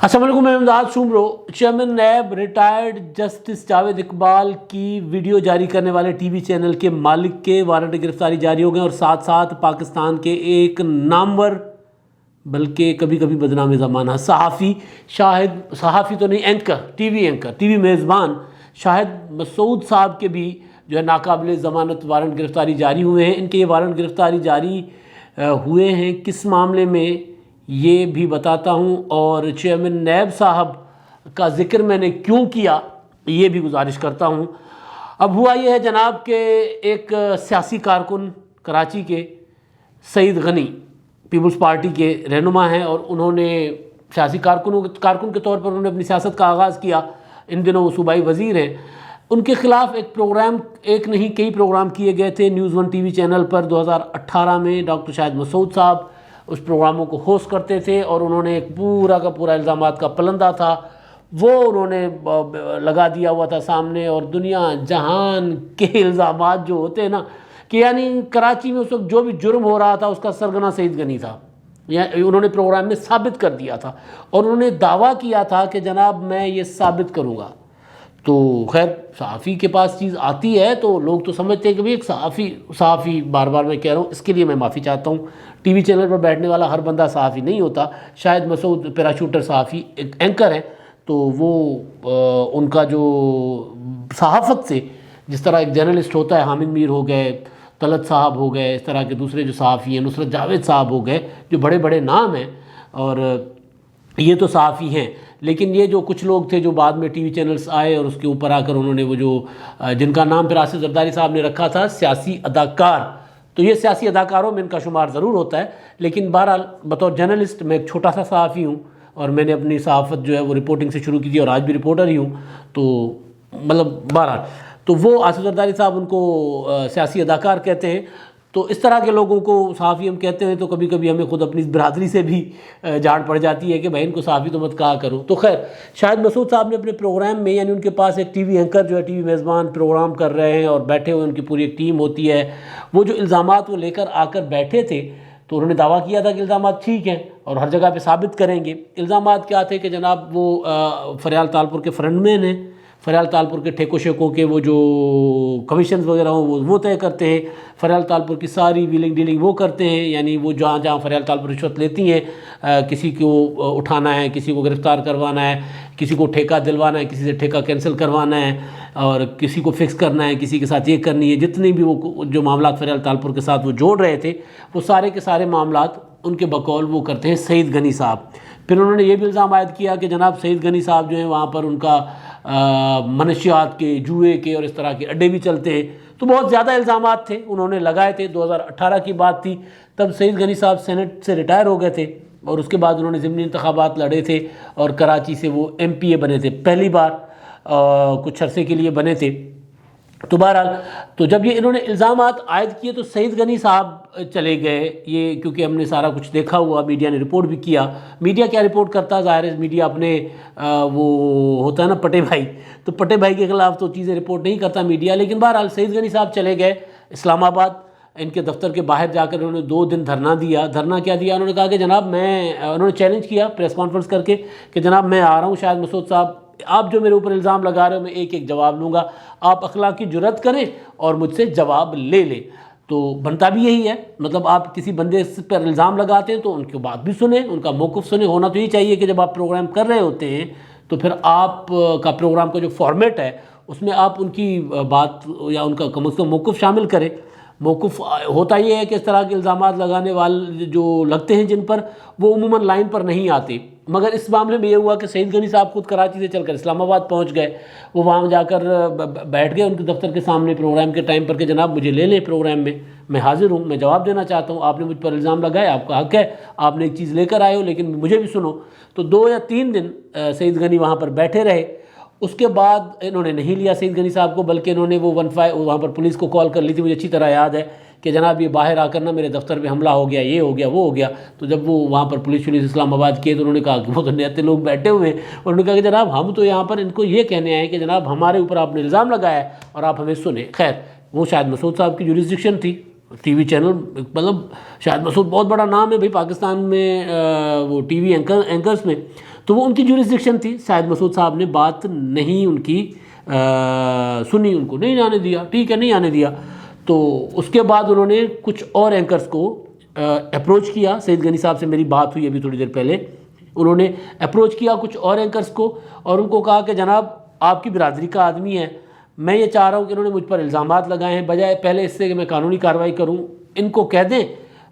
السلام علیکم، میں Imdad Shamro. Chairman NAB retired justice Javed Iqbal کی ویڈیو جاری کرنے والے ٹی وی چینل کے مالک کے وارنٹ گرفتاری جاری ہو گئے اور ساتھ ساتھ پاکستان کے ایک نامور بلکہ کبھی کبھی بدنام زمانہ صحافی تو نہیں، اینکر ٹی وی میزبان شاہد مسعود صاحب کے بھی جو ہے ناقابل ضمانت وارنٹ گرفتاری جاری ہوئے ہیں۔ ان کے یہ وارنٹ گرفتاری جاری ہوئے ہیں کس معاملے میں یہ بھی بتاتا ہوں، اور چیئرمین نیب صاحب کا ذکر میں نے کیوں کیا یہ بھی گزارش کرتا ہوں۔ اب ہوا یہ ہے جناب کہ ایک سیاسی کارکن کراچی کے سعید غنی پیپلز پارٹی کے رہنما ہیں، اور انہوں نے سیاسی کارکن کے طور پر انہوں نے اپنی سیاست کا آغاز کیا۔ ان دنوں وہ صوبائی وزیر ہیں۔ ان کے خلاف ایک نہیں کئی پروگرام کیے گئے تھے نیوز 1 ٹی وی چینل پر 2018 میں۔ ڈاکٹر شاہد مسعود صاحب اس پروگراموں کو ہوسٹ کرتے تھے، اور انہوں نے ایک پورا کا پورا الزامات کا پلندہ تھا وہ انہوں نے لگا دیا ہوا تھا سامنے، اور دنیا جہان کے الزامات جو ہوتے ہیں نا کہ یعنی کراچی میں اس وقت جو بھی جرم ہو رہا تھا اس کا سرغنہ سعید غنی تھا، انہوں نے پروگرام میں ثابت کر دیا تھا، اور انہوں نے دعویٰ کیا تھا کہ جناب میں یہ ثابت کروں گا۔ تو خیر صحافی کے پاس چیز آتی ہے تو لوگ تو سمجھتے ہیں کہ ایک صحافی بار بار میں کہہ رہا ہوں، اس کے لیے میں معافی چاہتا ہوں، ٹی وی چینل پر بیٹھنے والا ہر بندہ صحافی نہیں ہوتا۔ شاید مسعود پیراشوٹر صحافی ایک اینکر ہیں، تو وہ ان کا جو صحافت سے جس طرح ایک جرنلسٹ ہوتا ہے، حامد میر ہو گئے، طلعت صاحب ہو گئے، اس طرح کے دوسرے جو صحافی ہیں، نصرت جاوید صاحب ہو گئے، جو بڑے بڑے نام ہیں، اور یہ تو صحافی ہیں۔ لیکن یہ جو کچھ لوگ تھے جو بعد میں ٹی وی چینلز آئے اور اس کے اوپر آ کر انہوں نے وہ جو جن کا نام پھر آصف زرداری صاحب نے رکھا تھا سیاسی اداکار، تو یہ سیاسی اداکاروں میں ان کا شمار ضرور ہوتا ہے، لیکن بہرحال بطور جرنلسٹ میں ایک چھوٹا سا صحافی ہوں، اور میں نے اپنی صحافت جو ہے وہ رپورٹنگ سے شروع کی تھی، اور آج بھی رپورٹر ہی ہوں۔ تو مطلب بہرحال تو وہ آصف زرداری صاحب ان کو سیاسی اداکار کہتے ہیں۔ تو اس طرح کے لوگوں کو صحافی ہم کہتے ہیں، تو کبھی کبھی ہمیں خود اپنی برادری سے بھی جھاڑ پڑ جاتی ہے کہ بھائی ان کو صحافی تو مت کہا کرو۔ تو خیر شاہد مسعود صاحب نے اپنے پروگرام میں، یعنی ان کے پاس ایک ٹی وی اینکر جو ہے ٹی وی میزبان پروگرام کر رہے ہیں اور بیٹھے ہوئے ان کی پوری ایک ٹیم ہوتی ہے، وہ جو الزامات وہ لے کر آ کر بیٹھے تھے تو انہوں نے دعویٰ کیا تھا کہ الزامات ٹھیک ہیں اور ہر جگہ پہ ثابت کریں گے۔ الزامات کیا تھے کہ جناب وہ فریال تالپور کے فرنٹ مین ہیں، فریال تالپور کے ٹھیکوں شیکوں کے وہ جو کمیشنز وغیرہ ہوں وہ طے کرتے ہیں، فریال تالپور کی ساری ویلنگ ڈیلنگ وہ کرتے ہیں، یعنی وہ جہاں فریال تالپور رشوت لیتی ہیں، کسی کو اٹھانا ہے، کسی کو گرفتار کروانا ہے، کسی کو ٹھیکہ دلوانا ہے، کسی سے ٹھیکہ کینسل کروانا ہے، اور کسی کو فکس کرنا ہے، کسی کے ساتھ یہ کرنی ہے، جتنے بھی وہ جو معاملات فریال تالپور کے ساتھ وہ جوڑ رہے تھے وہ سارے کے سارے معاملات ان کے بقول وہ کرتے ہیں سعید غنی صاحب۔ پھر انہوں نے یہ بھی الزام عائد کیا کہ جناب سعید غنی صاحب جو ہیں وہاں پر ان کا منشیات کے، جوئے کے اور اس طرح کے اڈے بھی چلتے ہیں۔ تو بہت زیادہ الزامات تھے انہوں نے لگائے تھے۔ 2018 کی بات تھی، تب سعید غنی صاحب سینٹ سے ریٹائر ہو گئے تھے، اور اس کے بعد انہوں نے ضمنی انتخابات لڑے تھے اور کراچی سے وہ MP بنے تھے، پہلی بار کچھ عرصے کے لیے بنے تھے۔ تو بہرحال تو جب یہ انہوں نے الزامات عائد کیے تو سعید غنی صاحب چلے گئے، یہ کیونکہ ہم نے سارا کچھ دیکھا ہوا، میڈیا نے رپورٹ بھی کیا۔ میڈیا کیا رپورٹ کرتا ہے، ظاہر ہے میڈیا اپنے وہ ہوتا ہے نا پٹے بھائی، تو پٹے بھائی کے خلاف تو چیزیں رپورٹ نہیں کرتا میڈیا۔ لیکن بہرحال سعید غنی صاحب چلے گئے اسلام آباد، ان کے دفتر کے باہر جا کر انہوں نے 2 دن دھرنا دیا۔ دھرنا کیا دیا، انہوں نے کہا کہ جناب انہوں نے چیلنج کیا پریس کانفرنس کر کے کہ جناب میں آ رہا ہوں شاہد مسعود صاحب، آپ جو میرے اوپر الزام لگا رہے ہو میں ایک ایک جواب لوں گا، آپ اخلاقی جرات کریں اور مجھ سے جواب لے لیں۔ تو بنتا بھی یہی ہے، مطلب آپ کسی بندے پر الزام لگاتے ہیں تو ان کی بات بھی سنیں، ان کا موقف سنیں۔ ہونا تو یہ چاہیے کہ جب آپ پروگرام کر رہے ہوتے ہیں تو پھر آپ کا پروگرام کا جو فارمیٹ ہے اس میں آپ ان کی بات یا ان کا کم از کم موقف شامل کریں۔ موقف ہوتا یہ ہے کہ اس طرح کے الزامات لگانے والے جو لگتے ہیں جن پر، وہ عموماً لائن پر نہیں آتے، مگر اس معاملے میں یہ ہوا کہ سعید غنی صاحب خود کراچی سے چل کر اسلام آباد پہنچ گئے۔ وہ وہاں جا کر بیٹھ گئے ان کے دفتر کے سامنے پروگرام کے ٹائم پر کہ جناب مجھے لے لیں پروگرام میں حاضر ہوں، میں جواب دینا چاہتا ہوں، آپ نے مجھ پر الزام لگائے، آپ کا حق ہے، آپ نے ایک چیز لے کر آئے ہو لیکن مجھے بھی سنو۔ تو 2 یا 3 دن سعید غنی وہاں پر بیٹھے رہے۔ اس کے بعد انہوں نے نہیں لیا سعید غنی صاحب کو، بلکہ انہوں نے وہ 15 وہاں پر پولیس کو کال کر لی تھی، مجھے اچھی طرح یاد ہے کہ جناب یہ باہر آ کر نا میرے دفتر پہ حملہ ہو گیا، یہ ہو گیا، وہ ہو گیا۔ تو جب وہ وہاں پر پولیس اسلام آباد کیے تو انہوں نے کہا کہ وہ تو نہتے لوگ بیٹھے ہوئے ہیں، اور انہوں نے کہا کہ جناب ہم تو یہاں پر ان کو یہ کہنے آئے کہ جناب ہمارے اوپر آپ نے الزام لگایا ہے اور آپ ہمیں سنیں۔ خیر وہ شاہد مسعود صاحب کی جوریسڈکشن تھی، ٹی وی چینل، مطلب شاہد مسعود بہت بڑا نام ہے بھائی پاکستان میں وہ ٹی وی اینکرز میں۔ تو وہ ان کی جورسڈکشن تھی. شاہد مسعود صاحب نے بات نہیں ان کی سنی, ان کو نہیں آنے دیا. ٹھیک ہے, نہیں آنے دیا. تو اس کے بعد انہوں نے کچھ اور اینکرز کو اپروچ کیا. سعید غنی صاحب سے میری بات ہوئی ابھی تھوڑی دیر پہلے. انہوں نے اپروچ کیا کچھ اور اینکرز کو اور ان کو کہا کہ جناب آپ کی برادری کا آدمی ہے, میں یہ چاہ رہا ہوں کہ انہوں نے مجھ پر الزامات لگائے ہیں, بجائے پہلے اس سے کہ میں قانونی کارروائی کروں ان کو کہہ دیں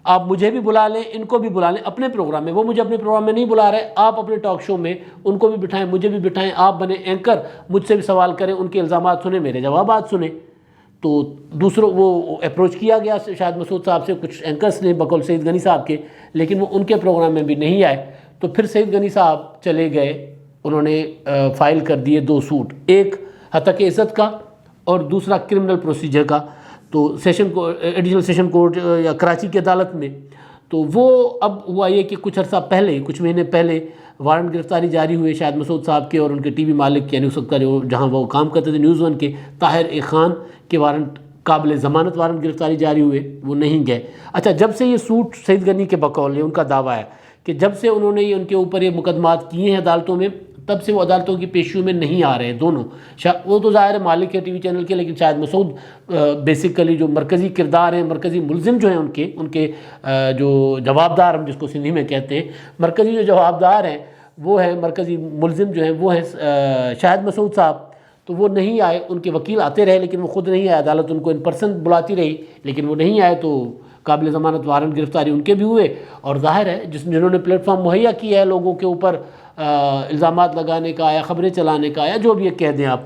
آپ مجھے بھی بلا لیں, ان کو بھی بلا لیں اپنے پروگرام میں. وہ مجھے اپنے پروگرام میں نہیں بلا رہے, آپ اپنے ٹاک شو میں ان کو بھی بٹھائیں, مجھے بھی بٹھائیں, آپ بنے اینکر, مجھ سے بھی سوال کریں, ان کے الزامات سنیں, میرے جوابات سنیں. تو دوسروں وہ اپروچ کیا گیا شاہد مسعود صاحب سے کچھ اینکرز نے بقول سعید غنی صاحب کے, لیکن وہ ان کے پروگرام میں بھی نہیں آئے. تو پھر سعید غنی صاحب چلے گئے, انہوں نے فائل کر دیے 2 سوٹ, ایک ہتک عزت کا اور دوسرا کرمنل پروسیجر کا. تو ایڈیشنل سیشن کورٹ یا کراچی کی عدالت میں. تو وہ اب ہوا یہ کہ کچھ عرصہ پہلے, کچھ مہینے پہلے وارنٹ گرفتاری جاری ہوئے شاہد مسعود صاحب کے اور ان کے ٹی وی مالک یعنی اس وقت کا جو جہاں وہ کام کرتے تھے نیوز 1 کے طاہر اے خان کے وارنٹ قابل ضمانت وارنٹ گرفتاری جاری ہوئے, وہ نہیں گئے. اچھا, جب سے یہ سوٹ سعید غنی کے بقول ان کا دعویٰ ہے کہ جب سے انہوں نے ان کے اوپر یہ مقدمات کیے ہیں عدالتوں میں, تب سے وہ عدالتوں کی پیشیوں میں نہیں آ رہے ہیں دونوں. وہ تو ظاہر ہے مالک ہے ٹی وی چینل کے, لیکن شاہد مسعود بیسیکلی جو مرکزی کردار ہیں, مرکزی ملزم جو ہیں ان کے جو جوابدار ہم جس کو سندھی میں کہتے ہیں, مرکزی جو جوابدار ہیں وہ ہیں, مرکزی ملزم جو ہیں وہ ہیں شاہد مسعود صاحب. تو وہ نہیں آئے, ان کے وکیل آتے رہے لیکن وہ خود نہیں آئے, عدالت ان کو ان پرسن بلاتی رہی لیکن وہ نہیں آئے. تو قابل ضمانت وارنٹ گرفتاری ان کے بھی ہوئے. اور ظاہر ہے جنہوں نے پلیٹ فارم مہیا کیا ہے لوگوں کے اوپر الزامات لگانے کا یا خبریں چلانے کا یا جو بھی کہہ دیں آپ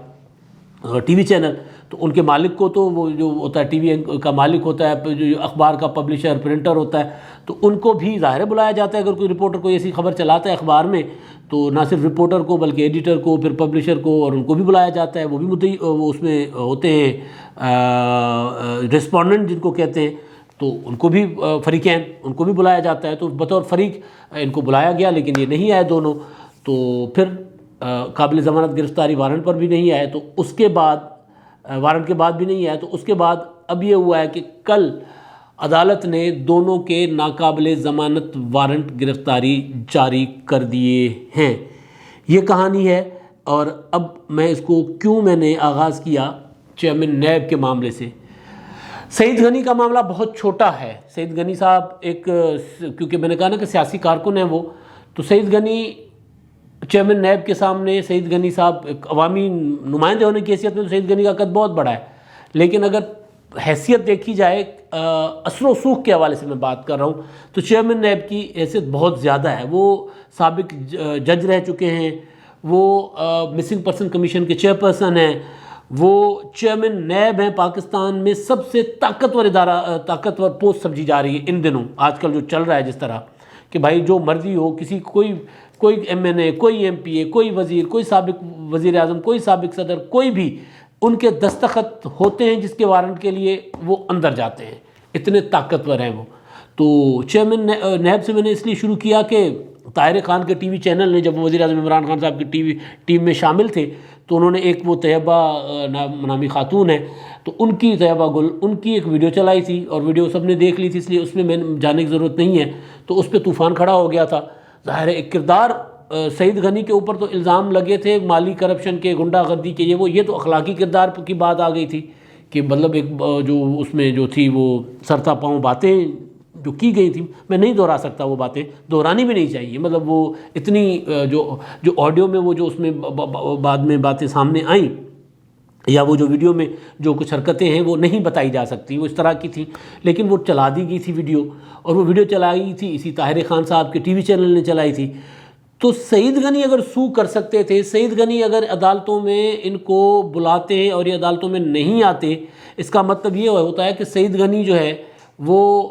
ٹی وی چینل, تو ان کے مالک کو تو وہ جو ہوتا ہے ٹی وی کا مالک ہوتا ہے, جو اخبار کا پبلشر پرنٹر ہوتا ہے, تو ان کو بھی ظاہر بلایا جاتا ہے. اگر کوئی رپورٹر کوئی ایسی خبر چلاتا ہے اخبار میں تو نہ صرف رپورٹر کو بلکہ ایڈیٹر کو, پھر پبلشر کو, اور ان کو بھی بلایا جاتا ہے. وہ بھی مدعی وہ اس میں ہوتے ہیں رسپونڈنٹ جن کو کہتے ہیں, تو ان کو بھی فریقین ان کو بھی بلایا جاتا ہے. تو بطور فریق ان کو بلایا گیا لیکن یہ نہیں آئے دونوں. تو پھر قابل ضمانت گرفتاری وارنٹ پر بھی نہیں آئے. تو اس کے بعد وارنٹ کے بعد بھی نہیں آئے. تو اس کے بعد اب یہ ہوا ہے کہ کل عدالت نے دونوں کے ناقابل ضمانت وارنٹ گرفتاری جاری کر دیے ہیں. یہ کہانی ہے. اور اب میں اس کو کیوں میں نے آغاز کیا چیئرمین نیب کے معاملے سے. سعید غنی کا معاملہ بہت چھوٹا ہے. سعید غنی صاحب ایک, کیونکہ میں نے کہا نا کہ سیاسی کارکن ہیں وہ, تو سعید غنی چیئرمین نیب کے سامنے سعید غنی صاحب ایک عوامی نمائندے ہونے کی حیثیت میں تو سعید غنی کا قد بہت بڑا ہے, لیکن اگر حیثیت دیکھی جائے اثر و رسوخ کے حوالے سے میں بات کر رہا ہوں تو چیئرمین نیب کی حیثیت بہت زیادہ ہے. وہ سابق جج رہ چکے ہیں, وہ مسنگ پرسن کمیشن کے چیئرپرسن ہیں, وہ چیئرمین نیب ہیں. پاکستان میں سب سے طاقتور پوسٹ سمجھی جا رہی ہے ان دنوں. آج کل جو چل رہا ہے جس طرح کہ بھائی جو مرضی ہو, کسی کوئی ایم این اے, کوئی ایم پی اے, کوئی وزیر, کوئی سابق وزیر اعظم, کوئی سابق صدر, کوئی بھی ان کے دستخط ہوتے ہیں جس کے وارنٹ کے لیے وہ اندر جاتے ہیں. اتنے طاقتور ہیں وہ. تو چیئرمین نیب سے میں نے اس لیے شروع کیا کہ طاہر خان کے ٹی وی چینل نے جب وہ وزیر اعظم عمران خان صاحب کی ٹی وی ٹیم میں شامل تھے تو انہوں نے ایک وہ طیبہ نامی خاتون ہے, تو ان کی طیبہ گل ان کی ایک ویڈیو چلائی تھی اور ویڈیو سب نے دیکھ لی تھی, اس لیے اس میں جانے کی ضرورت نہیں ہے. تو اس پہ طوفان کھڑا ہو گیا تھا. ظاہر ایک کردار سعید غنی کے اوپر تو الزام لگے تھے مالی کرپشن کے, غنڈہ گردی کے, یہ تو اخلاقی کردار کی بات آ گئی تھی کہ مطلب ایک جو اس میں جو تھی وہ سرتا پاؤں باتیں جو کی گئی تھیں, میں نہیں دہرا سکتا, وہ باتیں دہرانی بھی نہیں چاہیے. مطلب وہ اتنی جو آڈیو میں وہ جو اس میں بعد میں باتیں سامنے آئیں یا وہ جو ویڈیو میں جو کچھ حرکتیں ہیں وہ نہیں بتائی جا سکتی, وہ اس طرح کی تھیں, لیکن وہ چلا دی گئی تھی ویڈیو. اور وہ ویڈیو چلائی تھی اسی طاہر خان صاحب کے ٹی وی چینل نے چلائی تھی. تو سعید غنی اگر سو کر سکتے تھے, سعید غنی اگر عدالتوں میں ان کو بلاتے ہیں اور یہ عدالتوں میں نہیں آتے, اس کا مطلب یہ ہوتا ہے کہ سعید غنی جو ہے وہ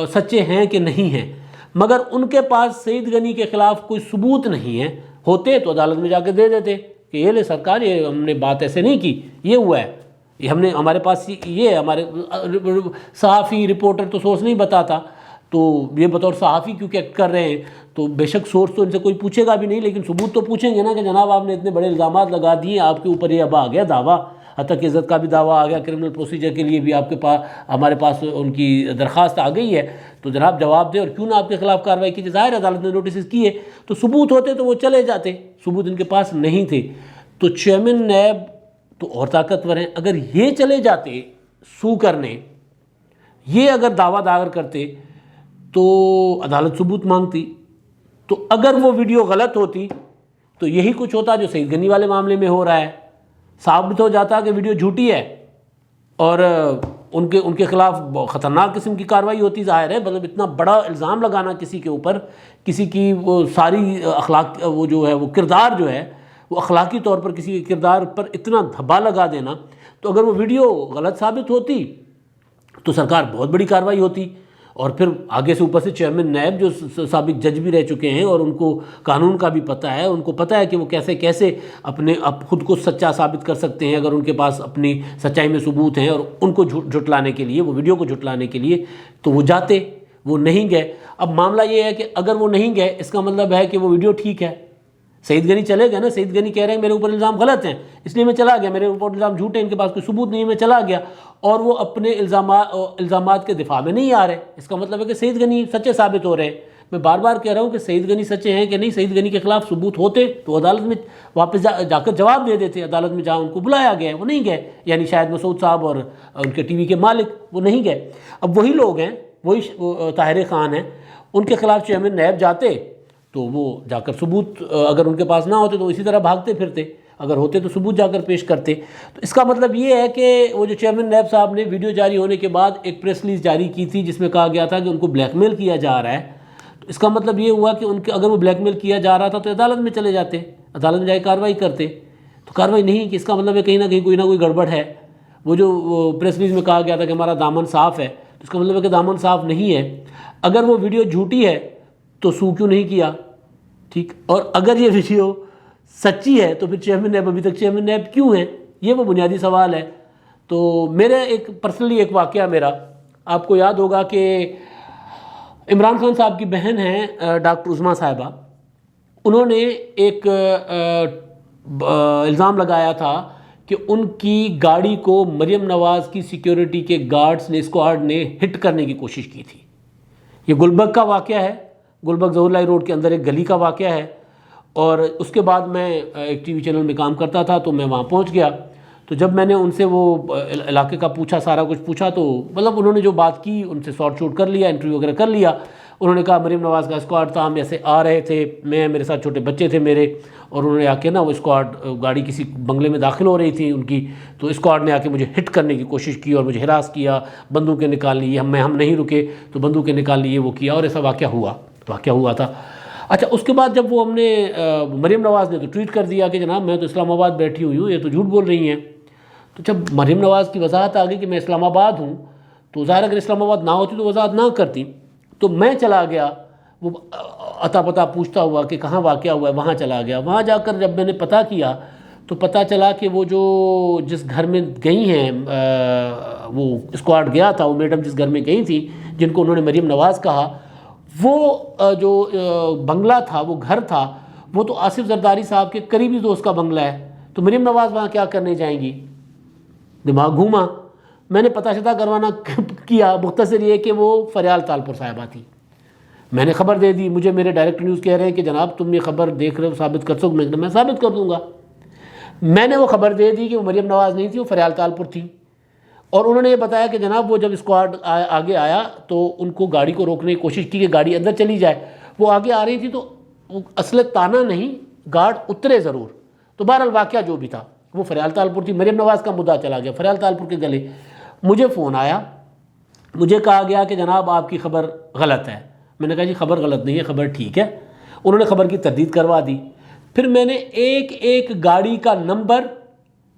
سچے ہیں کہ نہیں ہیں. مگر ان کے پاس سعید غنی کے خلاف کوئی ثبوت نہیں ہے. ہوتے تو عدالت میں جا کے دے دیتے کہ یہ لے سرکار, یہ ہم نے بات ایسے نہیں کی, یہ ہوا ہے, یہ ہم نے ہمارے پاس یہ ہمارے صحافی رپورٹر تو سورس نہیں بتاتا, تو یہ بطور صحافی کیونکہ ایکٹ کر رہے ہیں تو بے شک سورس تو ان سے کوئی پوچھے گا بھی نہیں, لیکن ثبوت تو پوچھیں گے نا کہ جناب آپ نے اتنے بڑے الزامات لگا دیے, آپ کے اوپر یہ اب آ گیا دعویٰ, حتیٰ کہ عزت کا بھی دعویٰ آ گیا، کرمنل پروسیجر کے لیے بھی آپ کے پاس ہمارے پاس ان کی درخواست آ گئی ہے، تو جناب جواب دیں اور کیوں نہ آپ کے خلاف کارروائی کی جائے۔ ظاہر عدالت نے نوٹسز کیے تو ثبوت ہوتے تو وہ چلے جاتے، ثبوت ان کے پاس نہیں تھے۔ تو چیئرمین نیب تو اور طاقتور ہیں، اگر یہ چلے جاتے سو کرنے، یہ اگر دعویٰ دائر کرتے تو عدالت ثبوت مانگتی، تو اگر وہ ویڈیو غلط ہوتی تو یہی کچھ ہوتا جو سعید غنی والے معاملے میں ہو رہا ہے، ثابت ہو جاتا کہ ویڈیو جھوٹی ہے اور ان کے خلاف خطرناک قسم کی کارروائی ہوتی۔ ظاہر ہے مطلب اتنا بڑا الزام لگانا کسی کے اوپر، کسی کی وہ ساری اخلاق وہ جو ہے وہ کردار جو ہے وہ اخلاقی طور پر کسی کے کردار پر اتنا دھبا لگا دینا، تو اگر وہ ویڈیو غلط ثابت ہوتی تو سرکار بہت بڑی کارروائی ہوتی، اور پھر آگے سے اوپر سے چیئرمین نیب جو سابق جج بھی رہ چکے ہیں اور ان کو قانون کا بھی پتہ ہے، ان کو پتہ ہے کہ وہ کیسے اپنے خود کو سچا ثابت کر سکتے ہیں اگر ان کے پاس اپنی سچائی میں ثبوت ہیں، اور ان کو جھٹلانے کے لیے، وہ ویڈیو کو جھٹلانے کے لیے تو وہ جاتے، وہ نہیں گئے۔ اب معاملہ یہ ہے کہ اگر وہ نہیں گئے اس کا مطلب ہے کہ وہ ویڈیو ٹھیک ہے، سعید غنی چلے گئے نا، سعید غنی کہہ رہے ہیں میرے اوپر الزام غلط ہیں اس لیے میں چلا گیا، میرے اوپر الزام جھوٹے ہیں، ان کے پاس کوئی ثبوت نہیں ہے میں چلا گیا، اور وہ اپنے الزامات کے دفاع میں نہیں آ رہے، اس کا مطلب ہے کہ سعید غنی سچے ثابت ہو رہے ہیں۔ میں بار بار کہہ رہا ہوں کہ سعید غنی سچے ہیں کہ نہیں، سعید غنی کے خلاف ثبوت ہوتے تو عدالت میں واپس جا کر جواب دے دیتے، عدالت میں جہاں ان کو بلایا گیا ہے وہ نہیں گئے، یعنی شاہد مسعود صاحب اور ان کے ٹی وی کے مالک وہ نہیں گئے۔ اب وہی لوگ ہیں، وہی طاہر خان ہیں، ان کے خلاف چیئرمین نیب جاتے تو وہ جا کر ثبوت اگر ان کے پاس نہ ہوتے تو اسی طرح بھاگتے پھرتے، اگر ہوتے تو ثبوت جا کر پیش کرتے۔ تو اس کا مطلب یہ ہے کہ وہ جو چیئرمین نیب صاحب نے ویڈیو جاری ہونے کے بعد ایک پریس ریلیز جاری کی تھی جس میں کہا گیا تھا کہ ان کو بلیک میل کیا جا رہا ہے، تو اس کا مطلب یہ ہوا کہ ان کے اگر وہ بلیک میل کیا جا رہا تھا تو عدالت میں چلے جاتے، عدالت میں جا کے کارروائی کرتے، تو کارروائی نہیں کی، اس کا مطلب ہے کہیں نہ کہیں کوئی نہ کوئی گڑبڑ ہے۔ وہ جو پریس ریلیز میں کہا گیا تھا کہ ہمارا دامن صاف ہے، تو اس کا مطلب ہے کہ دامن صاف نہیں ہے۔ اگر وہ ویڈیو جھوٹی ہے تو سو کیوں نہیں کیا؟ ٹھیک، اور اگر یہ ویڈیو سچی ہے تو پھر چیئرمین نیب ابھی تک چیئرمین نیب کیوں ہیں؟ یہ وہ بنیادی سوال ہے۔ تو میرے پرسنلی ایک واقعہ میرا آپ کو یاد ہوگا کہ عمران خان صاحب کی بہن ہیں ڈاکٹر عظمیٰ صاحبہ، انہوں نے ایک الزام لگایا تھا کہ ان کی گاڑی کو مریم نواز کی سیکیورٹی کے گارڈز نے، اسکواڈ نے ہٹ کرنے کی کوشش کی تھی۔ یہ گلبرگ کا واقعہ ہے، گلبرگ ظہور اللہ روڈ کے اندر ایک گلی کا واقعہ ہے، اور اس کے بعد میں ایک ٹی وی چینل میں کام کرتا تھا تو میں وہاں پہنچ گیا۔ تو جب میں نے ان سے وہ علاقے کا پوچھا، سارا کچھ پوچھا، تو مطلب انہوں نے جو بات کی ان سے سارٹ شوٹ کر لیا، انٹرویو وغیرہ کر لیا۔ انہوں نے کہا مریم نواز کا اسکواڈ تھا، ہم ایسے آ رہے تھے، میرے ساتھ چھوٹے بچے تھے میرے، اور انہوں نے آ کے نا وہ اسکواڈ گاڑی کسی بنگلے میں داخل ہو رہی تھی ان کی، تو اسکواڈ نے آ کے مجھے ہٹ کرنے کی کوشش کی اور مجھے ہراس کیا، بندوقیں نکال لی، ہم نہیں رکے تو بندوقیں نکال لی، وہ کیا، اور ایسا واقعہ ہوا تھا۔ اچھا، اس کے بعد جب وہ ہم نے مریم نواز نے تو ٹویٹ کر دیا کہ جناب میں تو اسلام آباد بیٹھی ہوئی ہوں، یہ تو جھوٹ بول رہی ہیں۔ تو جب مریم نواز کی وضاحت آ گئی کہ میں اسلام آباد ہوں، تو ظاہر اگر اسلام آباد نہ ہوتی تو وضاحت نہ کرتی، تو میں چلا گیا وہ اتا پتہ پوچھتا ہوا کہ کہاں واقعہ ہوا ہے، وہاں چلا گیا۔ وہاں جا کر جب میں نے پتہ کیا تو پتہ چلا کہ وہ جو جس گھر میں گئی ہیں وہ اسکواڈ گیا تھا، وہ میڈم جس گھر میں گئی تھی جن کو انہوں نے مریم نواز کہا، وہ جو بنگلہ تھا، وہ گھر تھا، وہ تو آصف زرداری صاحب کے قریبی دوست کا بنگلہ ہے، تو مریم نواز وہاں کیا کرنے جائیں گی؟ دماغ گھوما۔ میں نے پتہ شتہ کروانا کیا، مختصر یہ کہ وہ فریال تالپور صاحبہ تھی۔ میں نے خبر دے دی، مجھے میرے ڈائریکٹر نیوز کہہ رہے ہیں کہ جناب تم یہ خبر دیکھ رہے ہو، ثابت کر سکو؟ میں ثابت کر دوں گا۔ میں نے وہ خبر دے دی کہ وہ مریم نواز نہیں تھی، وہ فریال تالپور تھی، اور انہوں نے یہ بتایا کہ جناب وہ جب اسکواڈ آگے آیا تو ان کو گاڑی کو روکنے کی کوشش کی کہ گاڑی اندر چلی جائے، وہ آگے آ رہی تھی تو اصل تانا نہیں، گارڈ اترے ضرور، تو بہرحال واقعہ جو بھی تھا وہ فریال تالپور تھی۔ مریم نواز کا مدعا چلا گیا فریال تالپور کے گلے۔ مجھے فون آیا، مجھے کہا گیا کہ جناب آپ کی خبر غلط ہے۔ میں نے کہا جی خبر غلط نہیں ہے، خبر ٹھیک ہے۔ انہوں نے خبر کی تردید کروا دی۔ پھر میں نے ایک گاڑی کا نمبر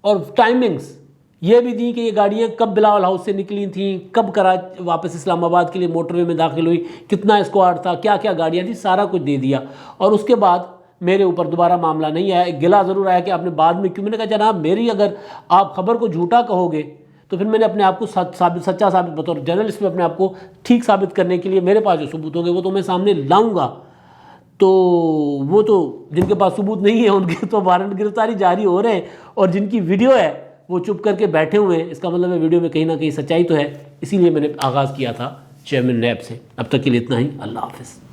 اور ٹائمنگز یہ بھی دی کہ یہ گاڑیاں کب بلاول ہاؤس سے نکلی تھیں، کب واپس اسلام آباد کے لیے موٹر وے میں داخل ہوئی، کتنا اسکواڈ تھا، کیا کیا گاڑیاں تھیں، سارا کچھ دے دیا۔ اور اس کے بعد میرے اوپر دوبارہ معاملہ نہیں آیا، ایک گلہ ضرور آیا کہ آپ نے بعد میں کیوں۔ میں نے کہا جناب میری اگر آپ خبر کو جھوٹا کہو گے تو پھر میں نے اپنے آپ کو سچا ثابت بطور جرنلسٹ میں اپنے آپ کو ٹھیک ثابت کرنے کے لیے میرے پاس جو ثبوت ہوں گے وہ تو میں سامنے لاؤں گا۔ تو وہ تو جن کے پاس ثبوت نہیں ہے ان کے تو وارنٹ گرفتاری جاری ہو رہے ہیں، اور جن کی ویڈیو ہے وہ چپ کر کے بیٹھے ہوئے ہیں، اس کا مطلب ہے ویڈیو میں کہیں نہ کہیں سچائی تو ہے، اسی لیے میں نے آغاز کیا تھا چیئرمین نیب سے۔ اب تک کے لیے اتنا ہی، اللہ حافظ۔